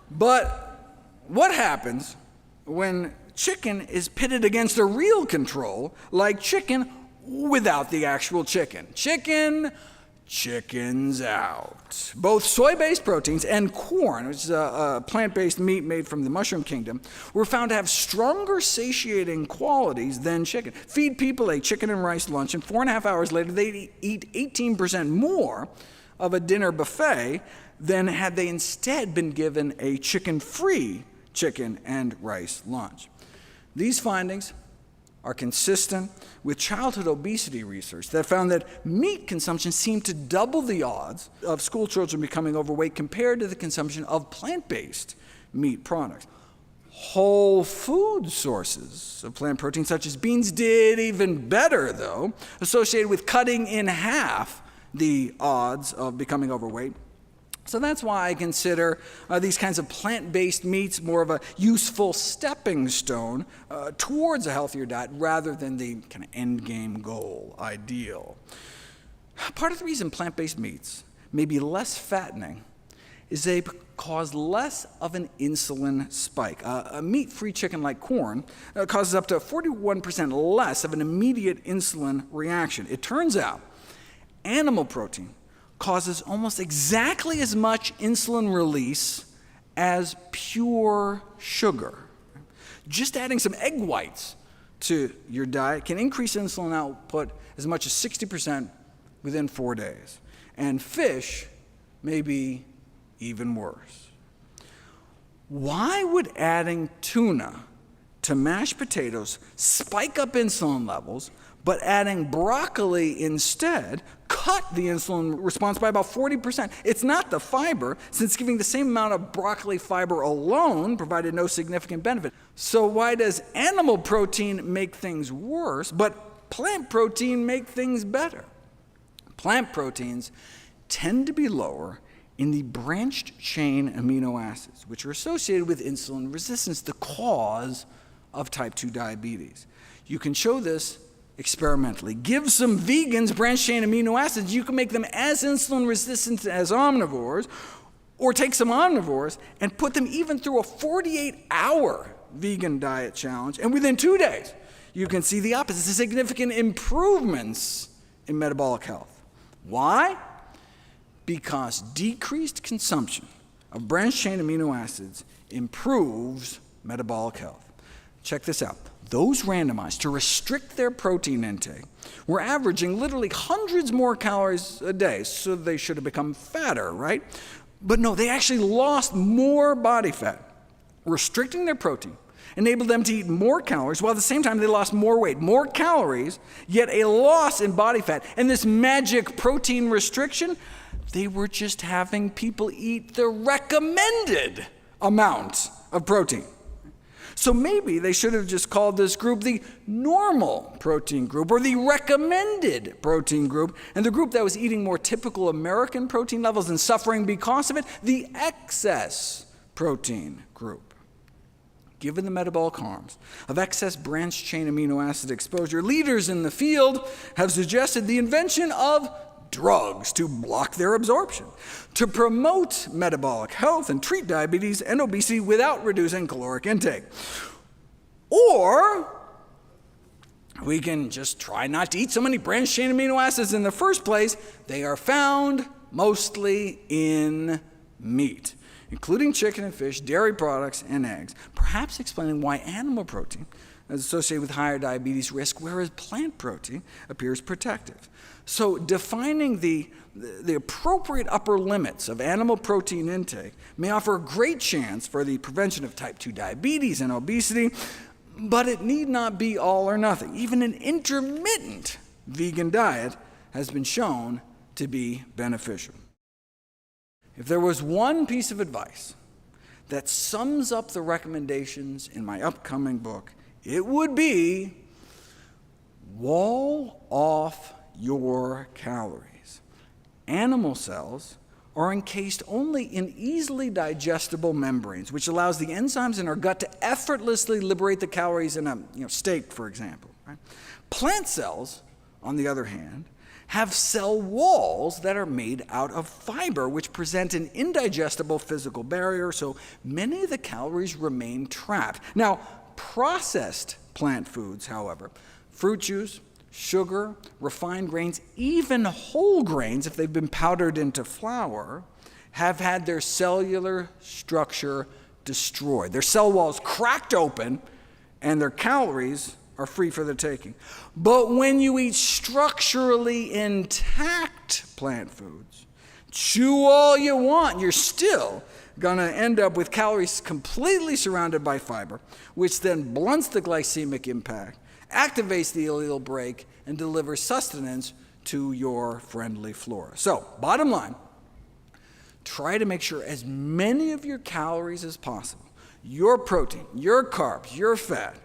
But what happens when chicken is pitted against a real control, like chicken without the actual chicken? Chickens out. Both soy-based proteins and corn, which is a plant-based meat made from the mushroom kingdom, were found to have stronger satiating qualities than chicken. Feed people a chicken and rice lunch, and 4.5 hours later, they'd eat 18% more of a dinner buffet than had they instead been given a chicken-free chicken and rice lunch. These findings are consistent with childhood obesity research that found that meat consumption seemed to double the odds of school children becoming overweight compared to the consumption of plant-based meat products. Whole food sources of plant protein, such as beans, did even better, though, associated with cutting in half the odds of becoming overweight. So that's why I consider these kinds of plant-based meats more of a useful stepping stone towards a healthier diet rather than the kind of end game goal ideal. Part of the reason plant-based meats may be less fattening is they cause less of an insulin spike. A meat-free chicken like corn causes up to 41% less of an immediate insulin reaction. It turns out animal protein causes almost exactly as much insulin release as pure sugar. Just adding some egg whites to your diet can increase insulin output as much as 60% within 4 days. And fish may be even worse. Why would adding tuna to mashed potatoes spike up insulin levels, but adding broccoli instead cut the insulin response by about 40%? It's not the fiber, since giving the same amount of broccoli fiber alone provided no significant benefit. So why does animal protein make things worse, but plant protein make things better? Plant proteins tend to be lower in the branched chain amino acids, which are associated with insulin resistance, the cause of type 2 diabetes. You can show this experimentally. Give some vegans branched chain amino acids, you can make them as insulin resistant as omnivores, or take some omnivores and put them even through a 48-hour vegan diet challenge, and within 2 days, you can see the opposite, significant improvements in metabolic health. Why? Because decreased consumption of branched chain amino acids improves metabolic health. Check this out. Those randomized to restrict their protein intake were averaging literally hundreds more calories a day, so they should have become fatter, right? But no, they actually lost more body fat. Restricting their protein enabled them to eat more calories, while at the same time they lost more weight, more calories, yet a loss in body fat. And this magic protein restriction, they were just having people eat the recommended amount of protein. So maybe they should have just called this group the normal protein group, or the recommended protein group, and the group that was eating more typical American protein levels and suffering because of it, the excess protein group. given the metabolic harms of excess branched-chain amino acid exposure, leaders in the field have suggested the invention of drugs to block their absorption, to promote metabolic health and treat diabetes and obesity without reducing caloric intake. Or we can just try not to eat so many branched-chain amino acids in the first place. They are found mostly in meat, including chicken and fish, dairy products, and eggs, perhaps explaining why animal protein is associated with higher diabetes risk, whereas plant protein appears protective. So defining the appropriate upper limits of animal protein intake may offer a great chance for the prevention of type 2 diabetes and obesity, but it need not be all or nothing. Even an intermittent vegan diet has been shown to be beneficial. If there was one piece of advice that sums up the recommendations in my upcoming book, it would be wall off your calories. Animal cells are encased only in easily digestible membranes, which allows the enzymes in our gut to effortlessly liberate the calories in a steak, for example. Right? Plant cells, on the other hand, have cell walls that are made out of fiber, which present an indigestible physical barrier, so many of the calories remain trapped. Now, processed plant foods, however, fruit juice, sugar, refined grains, even whole grains, if they've been powdered into flour, have had their cellular structure destroyed. Their cell walls cracked open, and their calories are free for the taking. But when you eat structurally intact plant foods, chew all you want, you're still going to end up with calories completely surrounded by fiber, which then blunts the glycemic impact, activates the ileal brake, and delivers sustenance to your friendly flora. So, bottom line, try to make sure as many of your calories as possible, your protein, your carbs, your fat,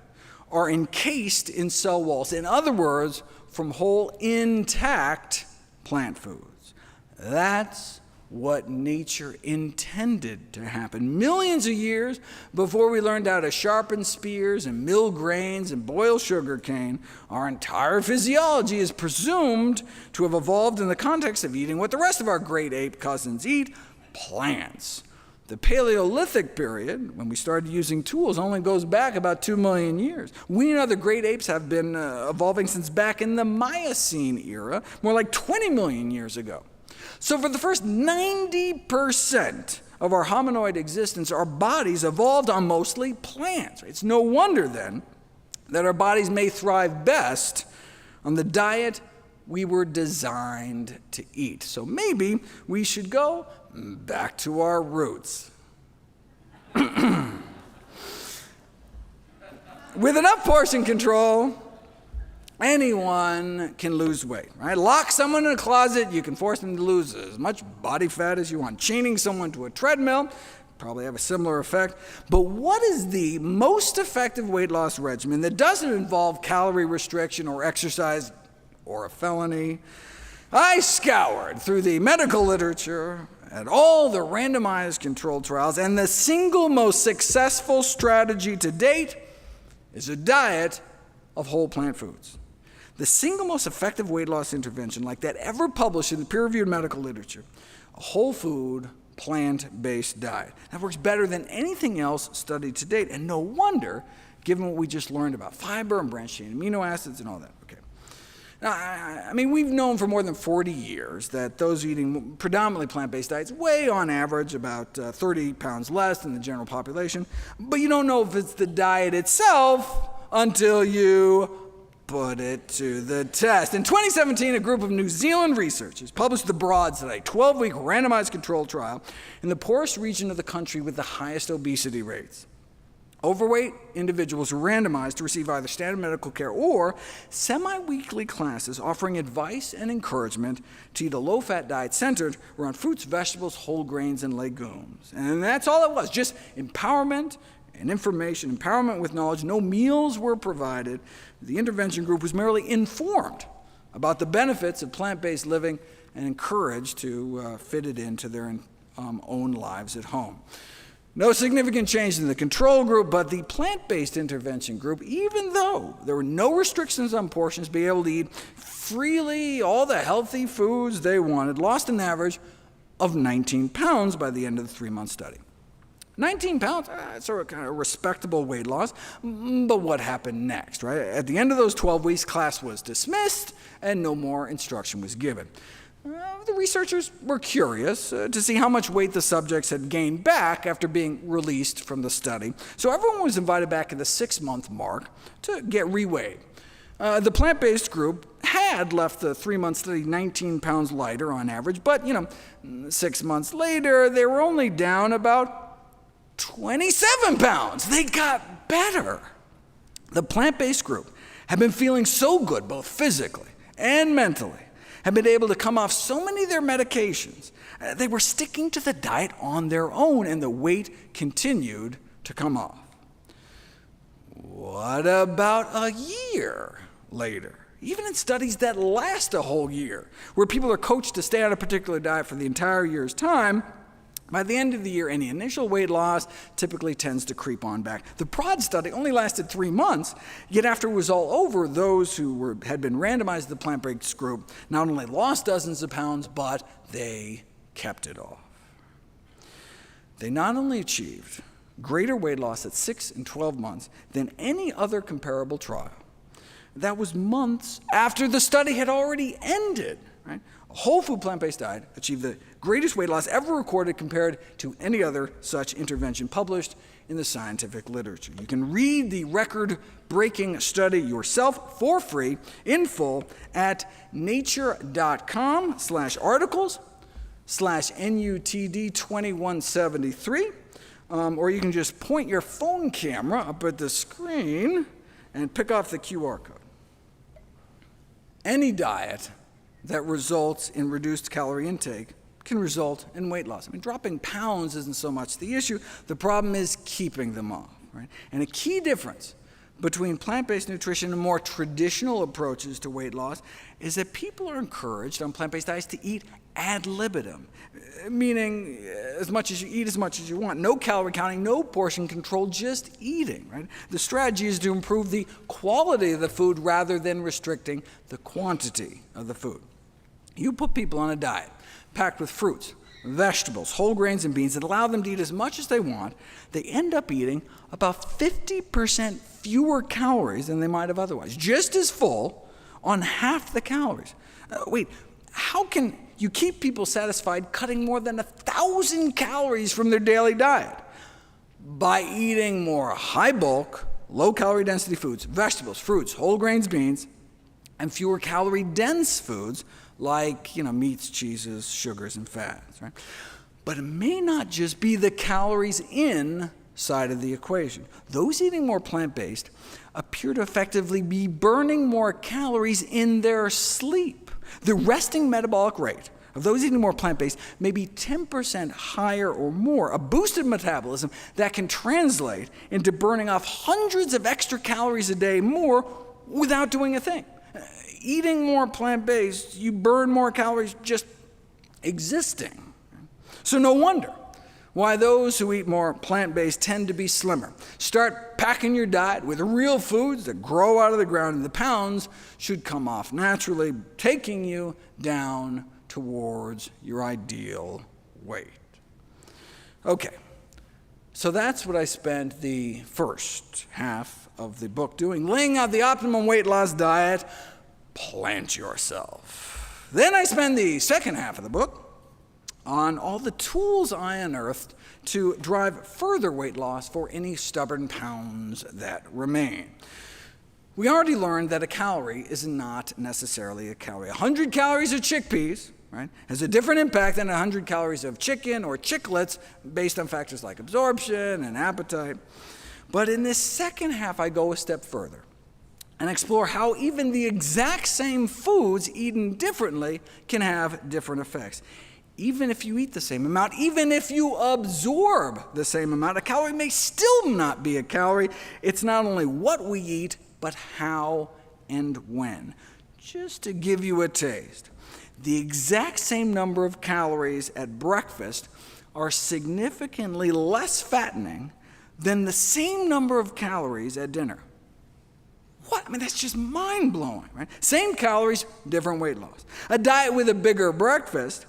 are encased in cell walls. In other words, from whole, intact plant foods. That's what nature intended to happen millions of years before we learned how to sharpen spears and mill grains and boil sugar cane. Our entire physiology is presumed to have evolved in the context of eating what the rest of our great ape cousins eat, plants. The Paleolithic period, when we started using tools, only goes back about 2 million years. We and other great apes have been evolving since back in the Miocene era, more like 20 million years ago. So for the first 90% of our hominoid existence, our bodies evolved on mostly plants. It's no wonder, then, that our bodies may thrive best on the diet we were designed to eat. So maybe we should go back to our roots. With enough portion control, anyone can lose weight, right? Lock someone in a closet, you can force them to lose as much body fat as you want. Chaining someone to a treadmill, probably have a similar effect. But what is the most effective weight loss regimen that doesn't involve calorie restriction or exercise or a felony? I scoured through the medical literature at all the randomized controlled trials, and the single most successful strategy to date is a diet of whole plant foods. The single most effective weight loss intervention like that ever published in the peer-reviewed medical literature, a whole food, plant-based diet. That works better than anything else studied to date, and no wonder, given what we just learned about fiber and branched-chain amino acids and all that. Okay. Now, I mean, we've known for more than 40 years that those eating predominantly plant-based diets weigh on average about 30 pounds less than the general population, but you don't know if it's the diet itself until you put it to the test. In 2017, a group of New Zealand researchers published the Broad Study, a 12-week randomized controlled trial in the poorest region of the country with the highest obesity rates. Overweight individuals were randomized to receive either standard medical care or semi-weekly classes offering advice and encouragement to eat a low-fat diet centered around fruits, vegetables, whole grains, and legumes. And that's all it was, just empowerment and information, empowerment with knowledge. No meals were provided. The intervention group was merely informed about the benefits of plant-based living and encouraged to fit it into their own lives at home. No significant change in the control group, but the plant-based intervention group, even though there were no restrictions on portions, be able to eat freely all the healthy foods they wanted, lost an average of 19 pounds by the end of the 3-month study. 19 pounds, it's a kind of respectable weight loss, but what happened next, right? At the end of those 12 weeks, class was dismissed and no more instruction was given. The researchers were curious to see how much weight the subjects had gained back after being released from the study, so everyone was invited back at the 6-month mark to get reweighed. The plant-based group had left the 3-month study 19 pounds lighter on average, but 6 months later, they were only down about 27 pounds. They got better. The plant-based group had been feeling so good, both physically and mentally, had been able to come off so many of their medications. They were sticking to the diet on their own, and the weight continued to come off. What about a year later? Even in studies that last a whole year, where people are coached to stay on a particular diet for the entire year's time, by the end of the year, any initial weight loss typically tends to creep on back. The PROD study only lasted 3 months, yet after it was all over, those who had been randomized to the plant-based group not only lost dozens of pounds, but they kept it off. They not only achieved greater weight loss at 6 and 12 months than any other comparable trial. That was months after the study had already ended. Right? A whole food plant-based diet achieved the greatest weight loss ever recorded compared to any other such intervention published in the scientific literature. You can read the record-breaking study yourself for free in full at nature.com/articles/NUTD2173, or you can just point your phone camera up at the screen and pick off the QR code. Any diet that results in reduced calorie intake can result in weight loss. I mean, dropping pounds isn't so much the issue. The problem is keeping them off, right? And a key difference between plant-based nutrition and more traditional approaches to weight loss is that people are encouraged on plant-based diets to eat ad libitum, meaning as much as you eat, as much as you want. No calorie counting, no portion control, just eating, right? The strategy is to improve the quality of the food rather than restricting the quantity of the food. You put people on a diet packed with fruits, vegetables, whole grains, and beans that allow them to eat as much as they want, they end up eating about 50% fewer calories than they might have otherwise, just as full on half the calories. Wait, how can you keep people satisfied cutting more than 1,000 calories from their daily diet? By eating more high-bulk, low-calorie density foods, vegetables, fruits, whole grains, beans, and fewer calorie-dense foods like meats, cheeses, sugars, and fats. Right? But it may not just be the calories in side of the equation. Those eating more plant-based appear to effectively be burning more calories in their sleep. The resting metabolic rate of those eating more plant-based may be 10% higher or more, a boosted metabolism that can translate into burning off hundreds of extra calories a day more without doing a thing. Eating more plant-based, you burn more calories just existing. So no wonder why those who eat more plant-based tend to be slimmer. Start packing your diet with real foods that grow out of the ground, and the pounds should come off naturally, taking you down towards your ideal weight. Okay, so that's what I spent the first half of the book doing, laying out the optimum weight loss diet. Plant yourself. Then I spend the second half of the book on all the tools I unearthed to drive further weight loss for any stubborn pounds that remain. We already learned that a calorie is not necessarily a calorie. 100 calories of chickpeas, right, has a different impact than 100 calories of chicken or chiclets based on factors like absorption and appetite. But in this second half, I go a step further and explore how even the exact same foods eaten differently can have different effects. Even if you eat the same amount, even if you absorb the same amount, a calorie may still not be a calorie. It's not only what we eat, but how and when. Just to give you a taste, the exact same number of calories at breakfast are significantly less fattening than the same number of calories at dinner. What? I mean, that's just mind-blowing, right? Same calories, different weight loss. A diet with a bigger breakfast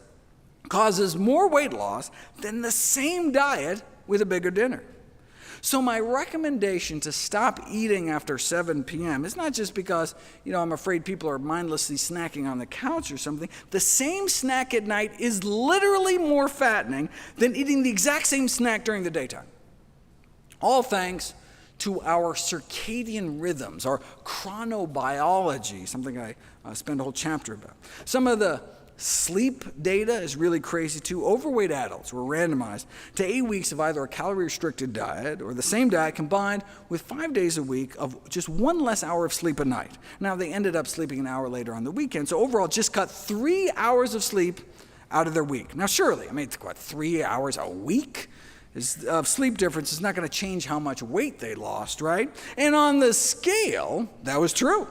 causes more weight loss than the same diet with a bigger dinner. So my recommendation to stop eating after 7 p.m. is not just because, I'm afraid people are mindlessly snacking on the couch or something. The same snack at night is literally more fattening than eating the exact same snack during the daytime. All thanks to our circadian rhythms, our chronobiology, something I spend a whole chapter about. Some of the sleep data is really crazy too. Overweight adults were randomized to 8 weeks of either a calorie-restricted diet or the same diet combined with 5 days a week of just 1 less hour of sleep a night. Now, they ended up sleeping an hour later on the weekend, so overall just cut 3 hours of sleep out of their week. Now, surely, it's 3 hours a week of sleep difference is not going to change how much weight they lost, right? And on the scale, that was true.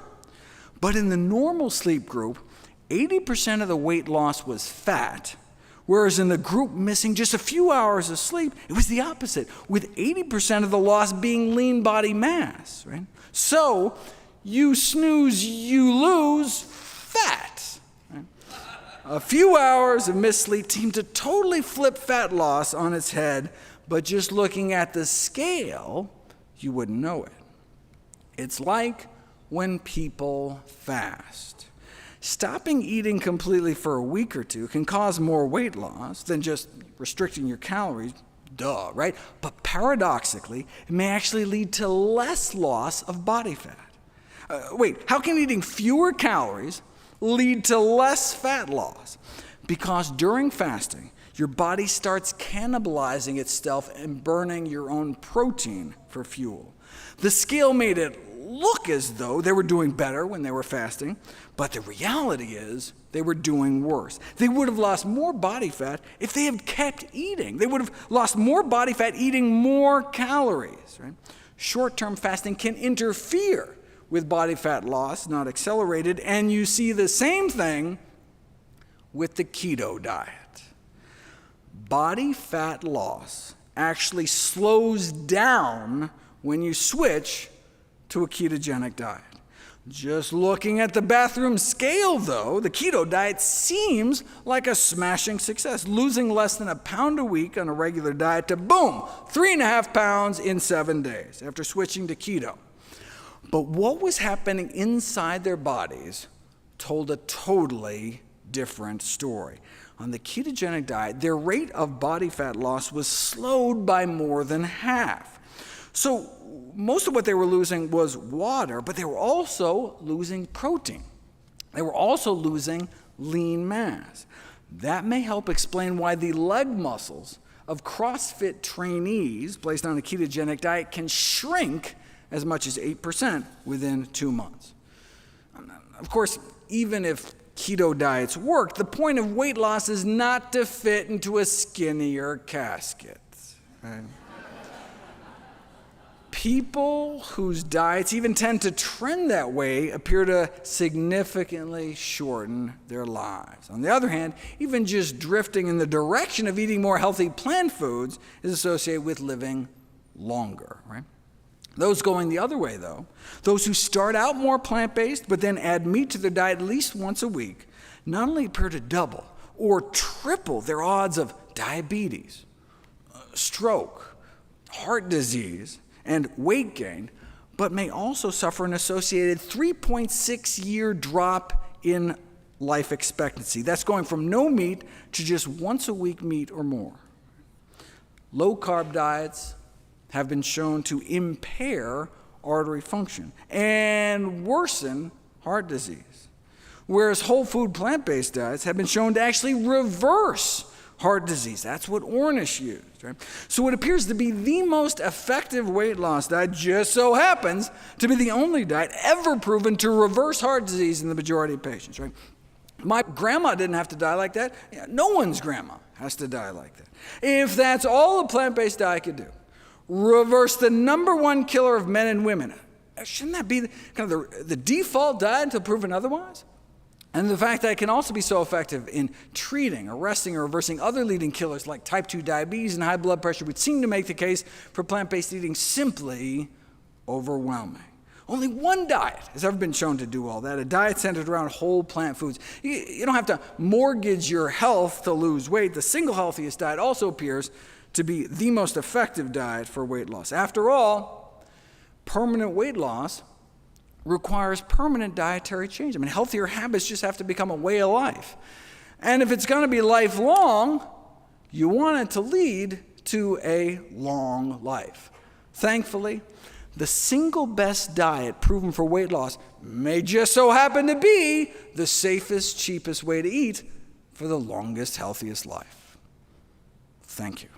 But in the normal sleep group, 80% of the weight loss was fat, whereas in the group missing just a few hours of sleep, it was the opposite, with 80% of the loss being lean body mass, right? So, you snooze, you lose fat. Right? A few hours of missed sleep seemed to totally flip fat loss on its head, but just looking at the scale, you wouldn't know it. It's like when people fast. Stopping eating completely for a week or two can cause more weight loss than just restricting your calories, duh, right? But paradoxically, it may actually lead to less loss of body fat. Wait, how can eating fewer calories lead to less fat loss? Because during fasting, your body starts cannibalizing itself and burning your own protein for fuel. The scale made it look as though they were doing better when they were fasting, but the reality is they were doing worse. They would have lost more body fat if they had kept eating. They would have lost more body fat eating more calories. Right? Short-term fasting can interfere with body fat loss, not accelerate it, and you see the same thing with the keto diet. Body fat loss actually slows down when you switch to a ketogenic diet. Just looking at the bathroom scale, though, the keto diet seems like a smashing success, losing less than a pound a week on a regular diet to, boom, 3.5 pounds in 7 days after switching to keto. But what was happening inside their bodies told a totally different story. On the ketogenic diet, their rate of body fat loss was slowed by more than half. So most of what they were losing was water, but they were also losing protein. They were also losing lean mass. That may help explain why the leg muscles of CrossFit trainees placed on a ketogenic diet can shrink as much as 8% within 2 months. Of course, even if keto diets work, the point of weight loss is not to fit into a skinnier casket. Right? People whose diets even tend to trend that way appear to significantly shorten their lives. On the other hand, even just drifting in the direction of eating more healthy plant foods is associated with living longer, right? Those going the other way, though, those who start out more plant-based but then add meat to their diet at least once a week, not only appear to double or triple their odds of diabetes, stroke, heart disease, and weight gain, but may also suffer an associated 3.6-year drop in life expectancy. That's going from no meat to just once a week meat or more. Low-carb diets have been shown to impair artery function and worsen heart disease, whereas whole food plant-based diets have been shown to actually reverse heart disease. That's what Ornish used, right? So it appears to be the most effective weight loss diet, just so happens to be the only diet ever proven to reverse heart disease in the majority of patients, right? My grandma didn't have to die like that. No one's grandma has to die like that. If that's all a plant-based diet could do, reverse the number one killer of men and women, shouldn't that be the default diet until proven otherwise? And the fact that it can also be so effective in treating, arresting, or reversing other leading killers like type 2 diabetes and high blood pressure would seem to make the case for plant-based eating simply overwhelming. Only one diet has ever been shown to do all that, a diet centered around whole plant foods. You don't have to mortgage your health to lose weight. The single healthiest diet also appears to be the most effective diet for weight loss. After all, permanent weight loss requires permanent dietary change. I mean, healthier habits just have to become a way of life. And if it's going to be lifelong, you want it to lead to a long life. Thankfully, the single best diet proven for weight loss may just so happen to be the safest, cheapest way to eat for the longest, healthiest life. Thank you.